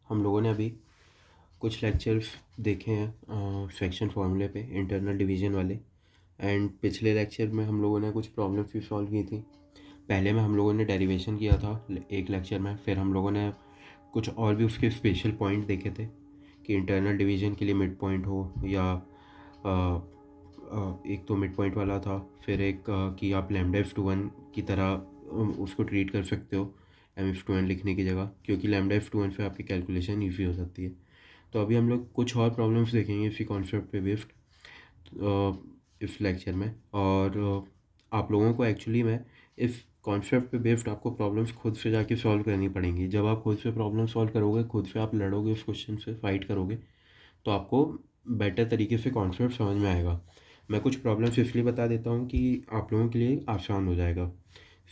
हम लोगों ने अभी कुछ लेक्चर्स देखे हैं फ्रैक्शन फार्मूले पे, इंटरनल डिवीजन वाले। एंड पिछले लेक्चर में हम लोगों ने कुछ प्रॉब्लम्स भी सॉल्व की थी। पहले में हम लोगों ने डेरिवेशन किया था एक लेक्चर में, फिर हम लोगों ने कुछ और भी उसके स्पेशल पॉइंट देखे थे कि इंटरनल डिवीजन के लिए मिड पॉइंट हो या एक तो मिड पॉइंट वाला था, फिर एक कि आप लैम्डा F2 की तरह उसको ट्रीट कर सकते हो M F2 लिखने की जगह, क्योंकि लैम्डा F2 से आपकी कैलकुलेशन ईजी हो सकती है। तो अभी हम लोग कुछ और प्रॉब्लम्स देखेंगे इसी कॉन्सेप्ट पे बेस्ड इस लेक्चर में। और आप लोगों को एक्चुअली में इस कॉन्सेप्ट पे बेस्ड आपको प्रॉब्लम्स खुद से जाके सॉल्व करनी पड़ेंगी। जब आप खुद से प्रॉब्लम सॉल्व करोगे, खुद से आप लड़ोगे उस क्वेश्चन से, फाइट करोगे, तो आपको बेटर तरीके से कॉन्सेप्ट समझ में आएगा। मैं कुछ प्रॉब्लम्स इसलिए बता देता हूँ कि आप लोगों के लिए आसान हो जाएगा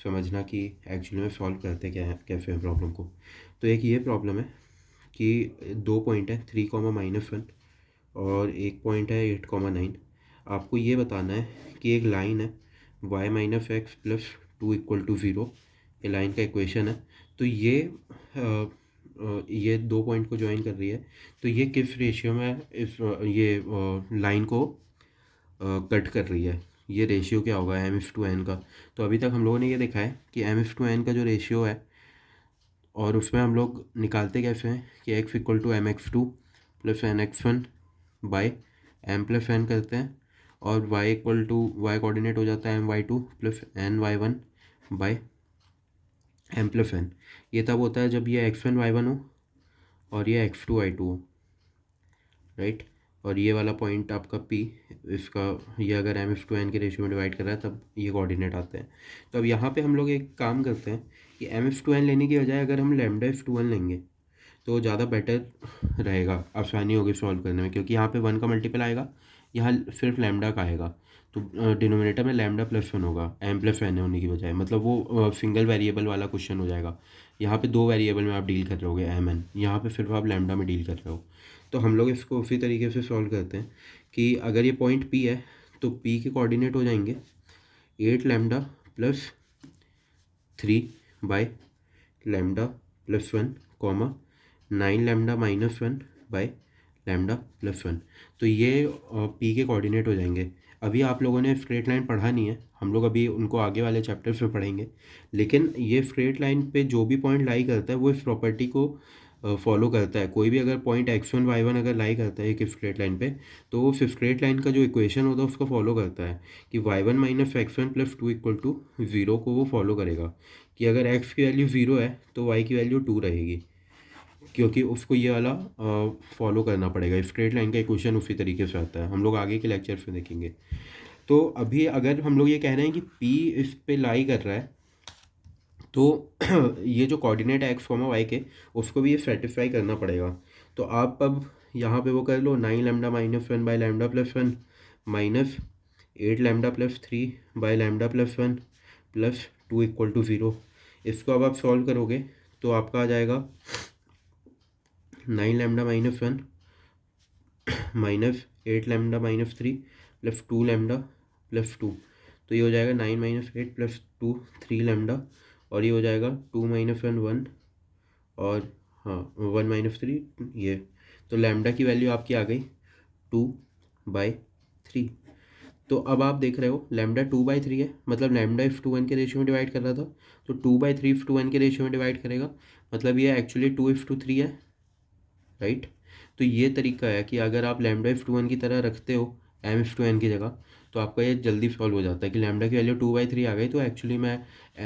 समझना कि एक्चुअली में सॉल्व करते क्या है, कैसे हैं प्रॉब्लम को। तो एक ये प्रॉब्लम है कि 2 पॉइंट है 3, -1 और एक पॉइंट है 8, 9। आपको ये बताना है कि एक लाइन है y-x + 2 = 0, ये लाइन का इक्वेशन है। तो ये 2 पॉइंट को ज्वाइन कर रही है, तो ये किस रेशियो में इस ये लाइन को कट कर रही है। ये रेशियो क्या होगा M/n का। तो अभी तक हम लोगों ने ये देखा है कि M/n का जो रेशियो है, और उसमें हम लोग निकालते कैसे हैं कि x = mx2 + nx1/m+n करते हैं, और y कोऑर्डिनेट हो जाता है my2 + ny1/m+n। ये तब होता है जब ये x1 y1 हो और ये x2 y2 हो, राइट। और ये वाला पॉइंट आपका P, इसका ये अगर M/n के रेशियो में डिवाइड कर रहा है तब ये कोऑर्डिनेट आते हैं। तो अब यहाँ पे हम लोग एक काम करते हैं कि M/n लेने की बजाय अगर हम लैम्डा F2 लेंगे तो ज़्यादा बेटर रहेगा, आसानी होगी सॉल्व करने में, क्योंकि यहाँ पे 1 का मल्टीपल आएगा, यहाँ सिर्फ लैम्डा का आएगा। तो डिनोमिनेटर में λ+1 होगा M+n होने की बजाय, मतलब वो सिंगल वेरिएबल वाला क्वेश्चन हो जाएगा। यहाँ पे 2 वेरिएबल में आप डील कर रहे होगे mn, यहाँ पे सिर्फ आप लैम्डा में डील कर रहे हो। तो हम लोग इसको उसी तरीके से सॉल्व करते हैं कि अगर ये पॉइंट P है तो P के कोऑर्डिनेट हो जाएंगे 8λ + 3/λ+1, 9λ - 1/λ+1। तो ये P के कोऑर्डिनेट हो जाएंगे। अभी आप लोगों ने स्ट्रेट लाइन पढ़ा नहीं है, हम लोग अभी उनको आगे वाले चैप्टर्स में पढ़ेंगे, लेकिन ये स्ट्रेट लाइन पे जो भी पॉइंट लाई करता है वो इस प्रॉपर्टी को फॉलो करता है। कोई भी अगर पॉइंट x1 y1 अगर लाई करता है एक स्ट्रेट लाइन पे, तो वो स्ट्रेट लाइन का जो इक्वेशन होता है उसको फॉलो करता है कि y1 - x1 + 2 = 0 को वो फॉलो करेगा। कि अगर x की वैल्यू 0 है तो y की वैल्यू 2 रहेगी, क्योंकि उसको ये वाला फॉलो करना पड़ेगा। स्ट्रेट लाइन का इक्वेशन उसी तरीके से आता है, हम लोग आगे के लेक्चर्स में देखेंगे। तो अभी अगर हम लोग ये कह रहे हैं कि P इस पे लाई कर रहा है, तो ये जो कोऑर्डिनेट है x, y के, उसको भी ये सेटिस्फाई करना पड़ेगा। तो आप अब यहाँ पे वो कर लो 9λ - 1/λ+1 माइनस 8λ + 3/λ+1 + 2 = 0। इसको अब आप सॉल्व करोगे तो आपका आ जाएगा 9λ - 1 माइनस 8λ - 3 + 2λ + 2। तो ये हो जाएगा 9 - 8 + 2 3λ, और ये हो जाएगा 2 - 1 1, और हाँ 1 - 3 ये। तो लैम्डा की वैल्यू आपकी आ गई 2/3। तो अब आप देख रहे हो लैम्डा 2/3 है, मतलब लैम्डा F2 के रेशियो में डिवाइड कर रहा था, तो 2/3 F2 के रेशियो में डिवाइड करेगा, मतलब ये एक्चुअली 2:3 है, राइट। तो ये तरीका है कि अगर आप लैम्डा F2 की तरह रखते हो M/n की जगह, तो आपका ये जल्दी सॉल्व हो जाता है कि लैम्डा की वैल्यू 2/3 आ गई, तो एक्चुअली मैं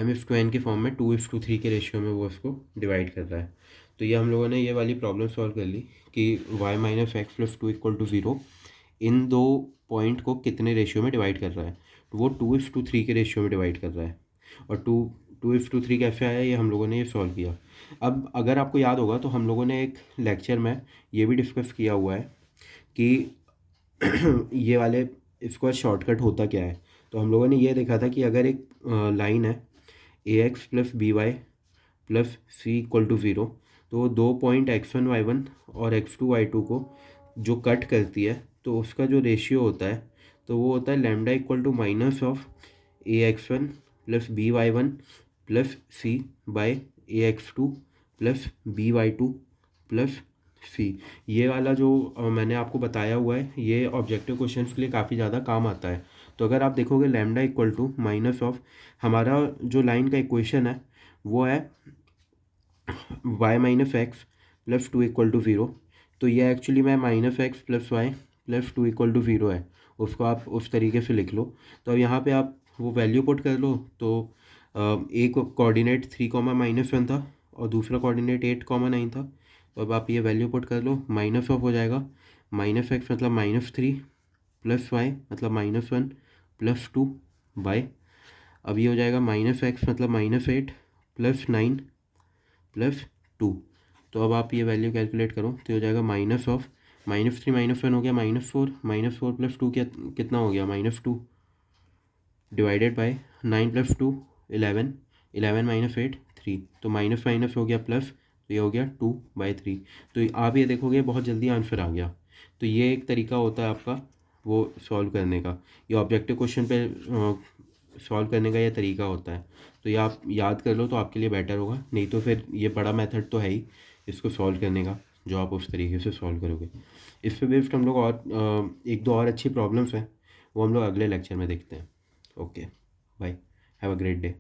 M/n के फॉर्म में 2:3 के रेशियो में वो इसको डिवाइड कर रहा है। तो ये हम लोगों ने ये वाली प्रॉब्लम सॉल्व कर ली कि y - x + 2 = 0 इन दो पॉइंट को कितने रेशियो में डिवाइड कर रहा है। तो वो 2:3 के रेशियो में डिवाइड कर रहा है, और 2:3 कैसे आया ये हम लोगों ने ये सॉल्व किया। अब अगर आपको याद होगा तो हम लोगों ने एक लेक्चर में ये भी डिस्कस किया हुआ है कि ये वाले इसका शॉर्टकट होता क्या है। तो हम लोगों ने ये देखा था कि अगर एक लाइन है ax + by + c = 0, तो दो पॉइंट x1 y1 और x2 y2 को जो कट करती है, तो उसका जो रेशियो होता है तो वो होता है λ = -ax1 + by1 + c/ax2 + by2 plus सी। ये वाला जो मैंने आपको बताया हुआ है, ये ऑब्जेक्टिव क्वेश्चंस के लिए काफ़ी ज़्यादा काम आता है। तो अगर आप देखोगे lambda equal to minus of, हमारा जो लाइन का इक्वेशन है वो है y minus X plus two equal to zero. तो ये एक्चुअली में minus X plus Y plus two equal to zero है, उसको आप उस तरीके से लिख लो। तो अब यहाँ पे आप वो वैल्यू पुट कर लो। तो एक कोऑर्डिनेट 3, -1 था और दूसरा कोऑर्डिनेट 8, 9 था। तो अब आप ये वैल्यू पुट कर लो, माइनस ऑफ हो जाएगा माइनस एक्स मतलब -3 प्लस वाई मतलब -1 प्लस 2 बाय, अब ये हो जाएगा माइनस एक्स मतलब -8 प्लस 9 प्लस 2। तो अब आप ये वैल्यू कैलकुलेट करो तो हो जाएगा माइनस ऑफ -3 -1 हो गया -4 प्लस 2 कितना हो गया -2 डिवाइडेड बाय 9 प्लस 2 11 11 माइनस 8 3। तो माइनस माइनस हो गया प्लस, तो ये हो गया 2/3। तो आप ये देखोगे बहुत जल्दी आंसर आ गया। तो ये एक तरीका होता है आपका वो सॉल्व करने का, ये ऑब्जेक्टिव क्वेश्चन पे सॉल्व करने का ये तरीका होता है। तो ये आप याद कर लो तो आपके लिए बेटर होगा, नहीं तो फिर ये बड़ा मेथड तो है ही इसको सॉल्व करने का, जो आप उस तरीके से सॉल्व करोगे। इस पे बेस्ड हम लोग और एक दो और अच्छी प्रॉब्लम्स हैं, वो हम लोग अगले लेक्चर में देखते हैं। Okay bye, have a great day.